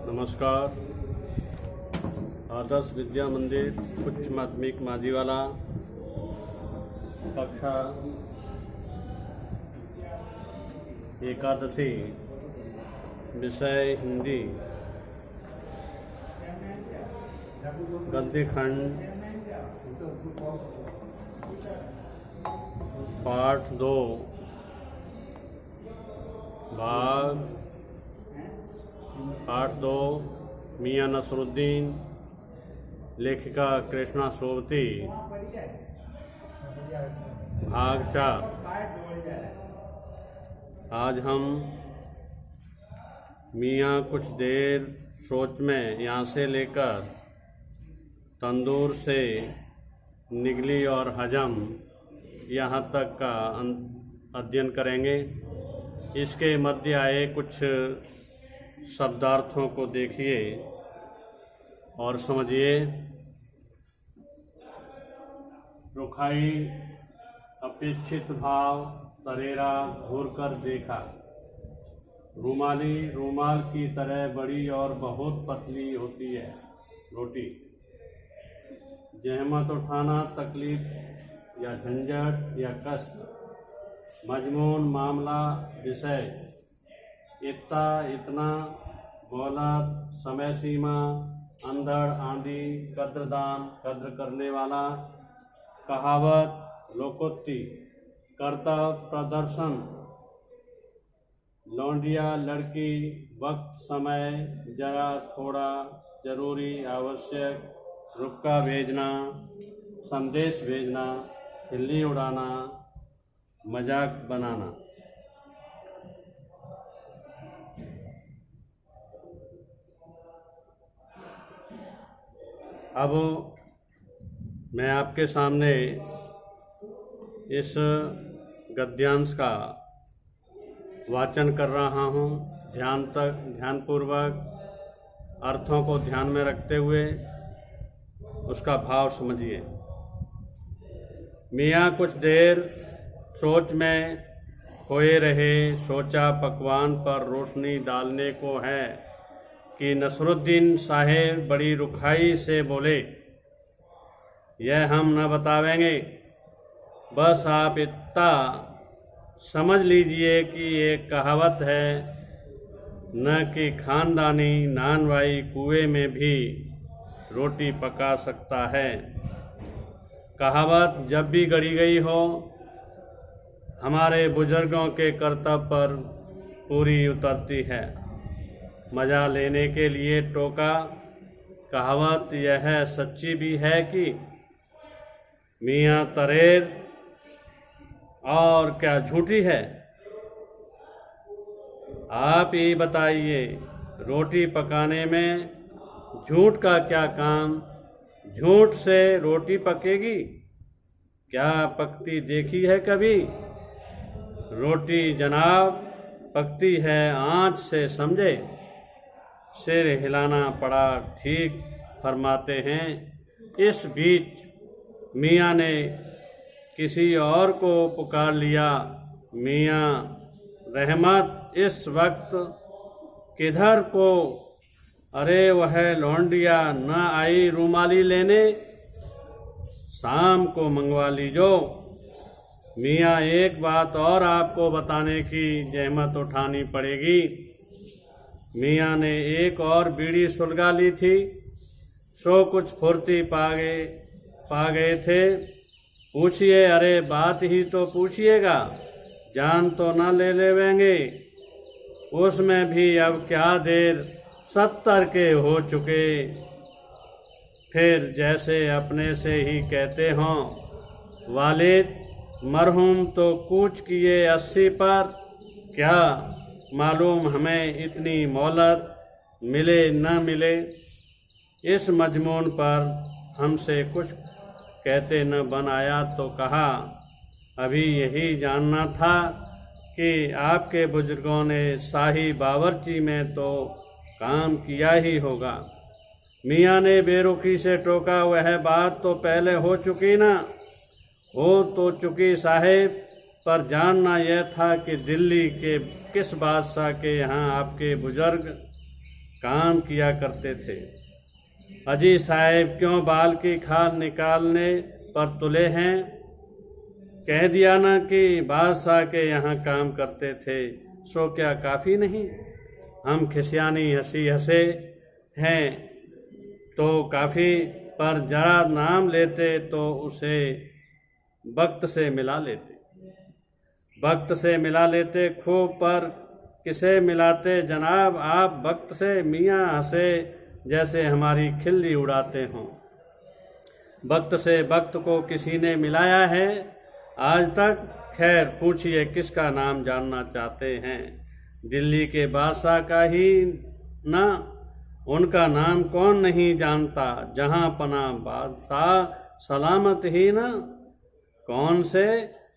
नमस्कार। आदर्श विद्या मंदिर उच्च माध्यमिक माझीवाला कक्षा एकादशी, विषय हिंदी, गद्य खंड पाठ 2, भाग पाठ 2, मियां नसरुद्दीन, लेखिका कृष्णा सोबती, भाग 4। आज हम मियां कुछ देर सोच में यहाँ से लेकर तंदूर से निगली और हजम यहाँ तक का अध्ययन करेंगे। इसके मध्य आए कुछ शब्दार्थों को देखिए और समझिए। रुखाई, अपेक्षित भाव, तरेरा, घूरकर देखा। रुमाली, रुमाल की तरह बड़ी और बहुत पतली होती है रोटी। जहमत उठाना, तकलीफ या झंझट या कष्ट। मजमून, मामला, विषय। इतना, इतना, मोहलत, समय सीमा, अंधड़, आंधी, कद्रदान, कद्र करने वाला। कहावत, लोकोक्ति। कर्तव्य, प्रदर्शन। लौंडिया, लड़की। वक्त, समय, जरा, थोड़ा, जरूरी, आवश्यक। रुक्का भेजना, संदेश भेजना, खिल्ली उड़ाना, मजाक बनाना। अब मैं आपके सामने इस गद्यांश का वाचन कर रहा हूँ। ध्यानपूर्वक अर्थों को ध्यान में रखते हुए उसका भाव समझिए। मियाँ कुछ देर सोच में खोए रहे। सोचा पकवान पर रोशनी डालने को है कि नसरुद्दीन साहेब बड़ी रुखाई से बोले, यह हम न बतावेंगे, बस आप इतना समझ लीजिए कि एक कहावत है न कि खानदानी नानवाई कुएं में भी रोटी पका सकता है। कहावत जब भी गढ़ी गई हो हमारे बुजुर्गों के कर्तव्य पर पूरी उतरती है। मजा लेने के लिए टोका। कहावत यह सच्ची भी है कि मियाँ तरेर और क्या झूठी है। आप ही बताइए, रोटी पकाने में झूठ का क्या काम? झूठ से रोटी पकेगी? क्या पकती देखी है कभी? रोटी जनाब पकती है आँच से, समझे। सिर हिलाना पड़ा, ठीक फरमाते हैं। इस बीच मियाँ ने किसी और को पुकार लिया, मियाँ रहमत इस वक्त किधर को? अरे वह लौंडिया न आई रुमाली लेने, शाम को मंगवा लीजो। मियाँ एक बात और आपको बताने की जहमत उठानी पड़ेगी। मियाँ ने एक और बीड़ी सुलगा ली थी, सो कुछ फुर्ती पा गए थे। पूछिए, अरे बात ही तो पूछिएगा, जान तो न ले लेवेंगे। उसमें भी अब क्या देर, 70 के हो चुके। फिर जैसे अपने से ही कहते हों, वालिद मरहूम तो कूच किए 80 पर, क्या मालूम हमें इतनी मोहलत मिले न मिले। इस मजमून पर हमसे कुछ कहते न बन आया तो कहा, अभी यही जानना था कि आपके बुजुर्गों ने शाही बावर्ची में तो काम किया ही होगा। मियाँ ने बेरुखी से टोका, वह बात तो पहले हो चुकी ना। हो तो चुकी साहेब, पर जानना यह था कि दिल्ली के किस बादशाह के यहाँ आपके बुजुर्ग काम किया करते थे। अजी साहेब क्यों बाल की खाल निकालने पर तुले हैं? कह दिया ना कि बादशाह के यहाँ काम करते थे, सो क्या काफ़ी नहीं? हम खिसियानी हंसी हंसे हैं तो काफ़ी, पर जरा नाम लेते तो उसे वक्त से मिला लेते। वक्त से मिला लेते खूब, पर किसे मिलाते जनाब आप वक्त से? मियाँ हंसे जैसे हमारी खिल्ली उड़ाते हों। वक्त से वक्त को किसी ने मिलाया है आज तक? खैर पूछिए किसका नाम जानना चाहते हैं? दिल्ली के बादशाह का ही ना? उनका नाम कौन नहीं जानता? जहां पना बादशाह सलामत ही ना। कौन से?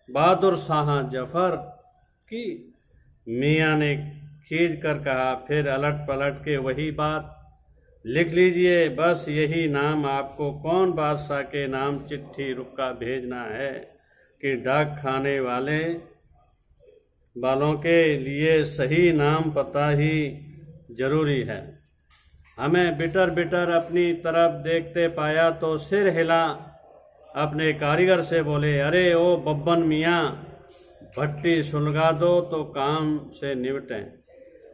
बहादुर शाह जफर की। मियाँ ने खींच कर कहा, फिर अलट पलट के वही बात। लिख लीजिए बस यही नाम। आपको कौन बादशाह के नाम चिट्ठी रुका भेजना है कि डाक खाने वालों के लिए सही नाम पता ही जरूरी है। हमें बिटर बिटर अपनी तरफ देखते पाया तो सिर हिला, अपने कारीगर से बोले, अरे ओ बब्बन मियाँ, भट्टी सुलगा दो तो काम से निपटें।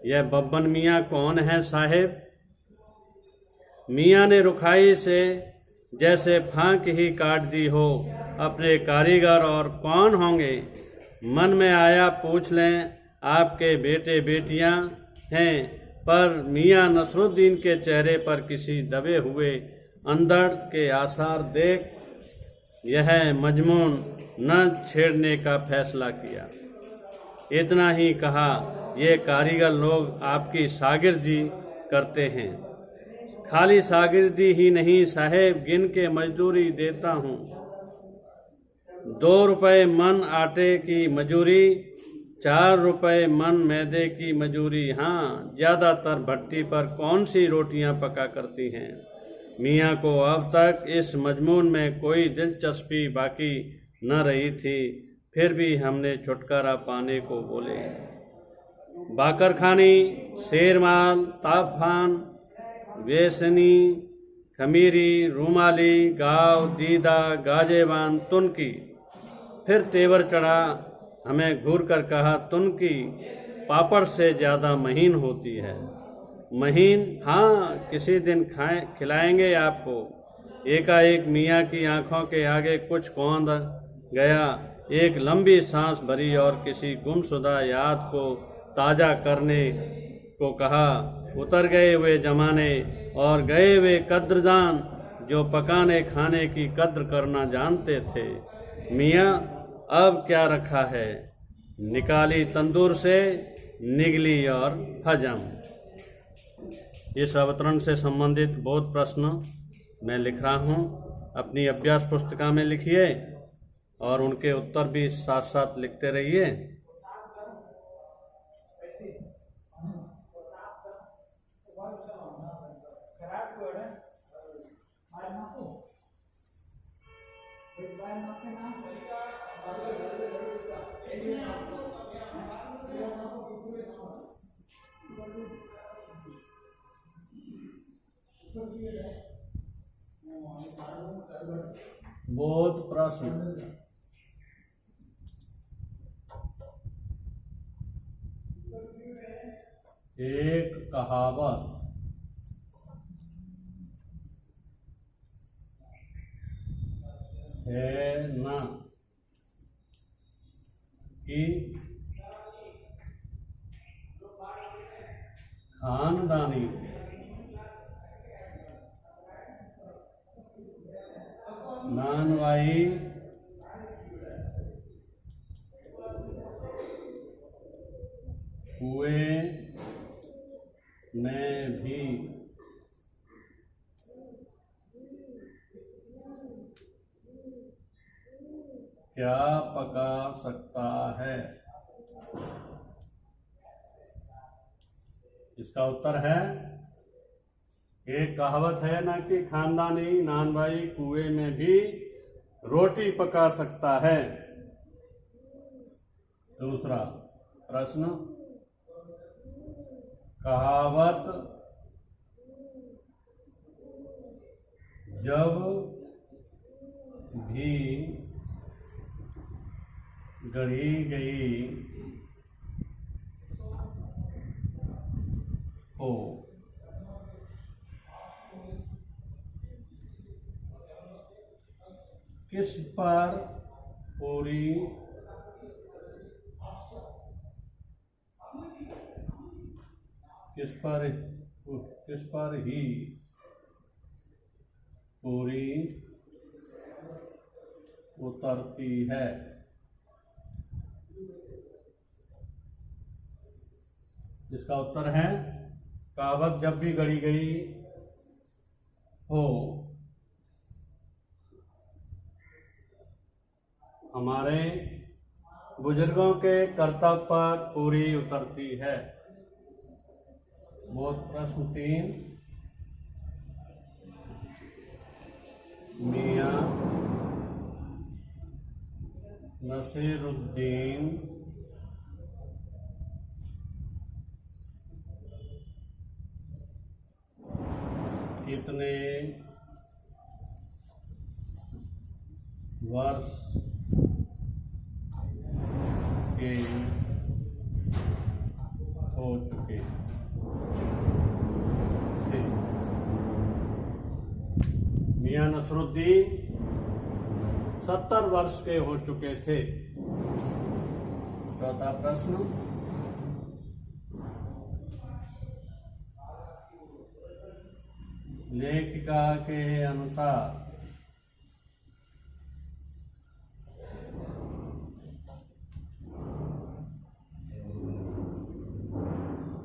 यह बब्बन मियाँ कौन है साहेब? मियाँ ने रुखाई से जैसे फांक ही काट दी हो। अपने कारीगर और कौन होंगे? मन में आया पूछ लें, आपके बेटे बेटियां हैं। पर मियाँ नसरुद्दीन के चेहरे पर किसी दबे हुए अंधड़ के आसार देख यह मजमून न छेड़ने का फैसला किया। इतना ही कहा, ये कारीगर लोग आपकी शागिर्दी करते हैं। खाली शागिर्दी ही नहीं साहेब, गिन के मजदूरी देता हूँ। 2 रुपए मन आटे की मजूरी, 4 रुपए मन मैदे की मजूरी। हाँ, ज़्यादातर भट्टी पर कौन सी रोटियां पका करती हैं। मियाँ को अब तक इस मजमून में कोई दिलचस्पी बाकी न रही थी, फिर भी हमने छुटकारा पाने को बोले। बाकरखानी, शेरमाल, ताफान, वेसनी, खमीरी, रूमाली, गाव, दीदा, गाजेबान, तुनकी। फिर तेवर चढ़ा, हमें घूर कर कहा, तुनकी पापड़ से ज़्यादा महीन होती है। महीन? हाँ, किसी दिन खिलाएंगे आपको। एकाएक मियाँ की आंखों के आगे कुछ कौंध गया। एक लंबी सांस भरी और किसी गुमशुदा याद को ताज़ा करने को कहा। उतर गए वे जमाने और गए वे कद्रदान जो पकाने खाने की कद्र करना जानते थे। मियाँ अब क्या रखा है? निकाली तंदूर से, निगली और हजम। इस अवतरण से संबंधित बहुत प्रश्न मैं लिख रहा हूँ, अपनी अभ्यास पुस्तिका में लिखिए और उनके उत्तर भी साथ साथ लिखते रहिए। बहुत प्रश्न। एक कहावत है ना कि खानदानी नानवाई कुएं में भी क्या पका सकता है? इसका उत्तर है एक कहावत है ना कि खानदानी नान भाई कुएं में भी रोटी पका सकता है। दूसरा प्रश्न, कहावत जब भी गढ़ी गई हो किस पर पूरी किस पर ही पूरी उतरती है? इसका उत्तर है, कहावत जब भी गढ़ी गई हो हमारे बुजुर्गों के कर्तव्य पर पूरी उतरती है। वो प्रश्न 3, मियां नसीरुद्दीन कितने वर्ष के हो चुके थे? मियां नसरुद्दीन 70 वर्ष के हो चुके थे। चौथा प्रश्न, लेखिका के अनुसार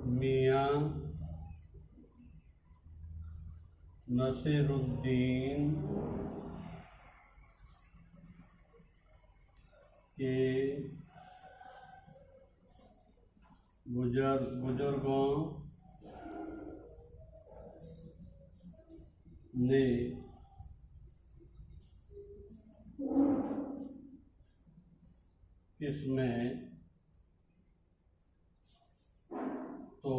मियां नसीरुद्दीन के बुजुर्गों ने किसमें तो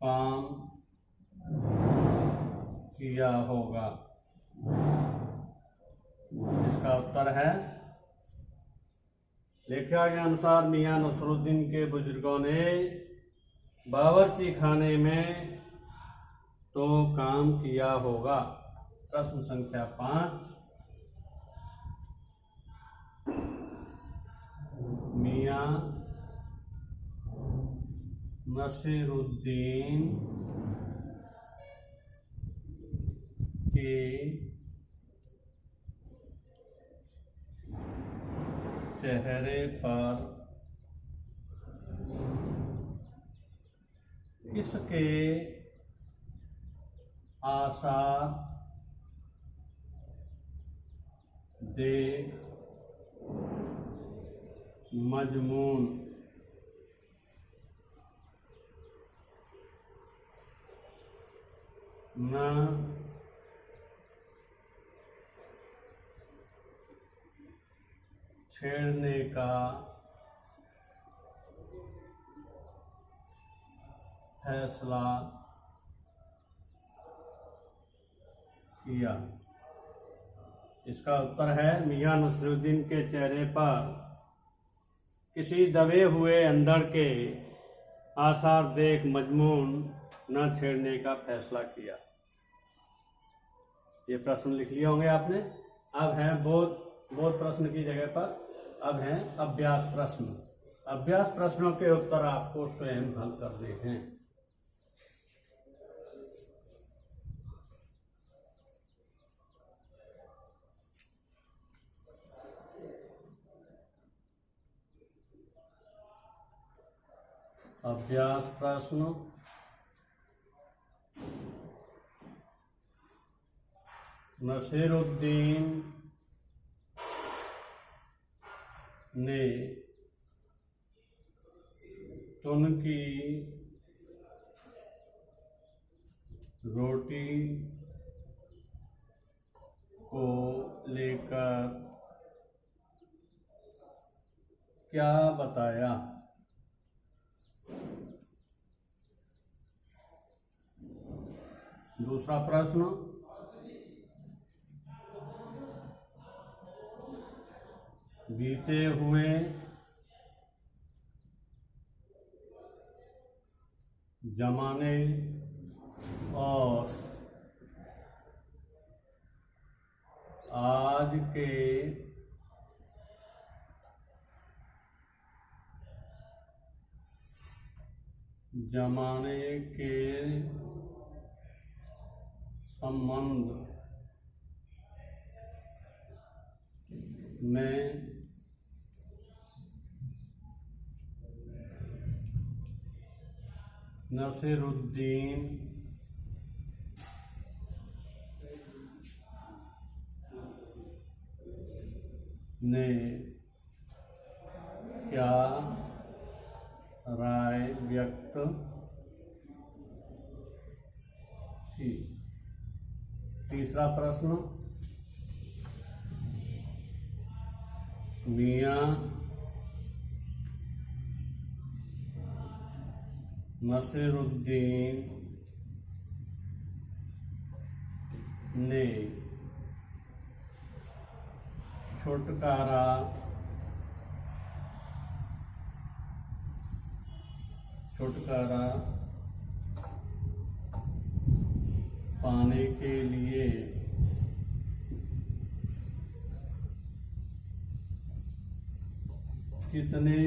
काम किया होगा? इसका उत्तर है, लेखिका के अनुसार मियां नसरुद्दीन के बुजुर्गों ने बावर्ची खाने में तो काम किया होगा। प्रश्न संख्या 5, मियां नसीरुद्दीन के चेहरे पर किसके आसार देख मजमून न छेड़ने का फैसला किया? इसका उत्तर है, मियां नसरुद्दीन के चेहरे पर किसी दबे हुए अंधड़ के आसार देख मजमून न छेड़ने का फैसला किया। ये प्रश्न लिख लिए होंगे आपने। अब है बोध प्रश्न की जगह पर अब हैं अभ्यास प्रश्न। अभ्यास प्रश्नों के उत्तर आपको स्वयं हल करने हैं। अभ्यास प्रश्न, नसीरुद्दीन ने तुर्की रोटी को लेकर क्या बताया? दूसरा प्रश्न, बीते हुए जमाने और आज के जमाने के संबंध में नसीरुद्दीन ने क्या राय व्यक्त की? तीसरा प्रश्न, मियां नसीरुद्दीन ने छुटकारा पाने के लिए कितने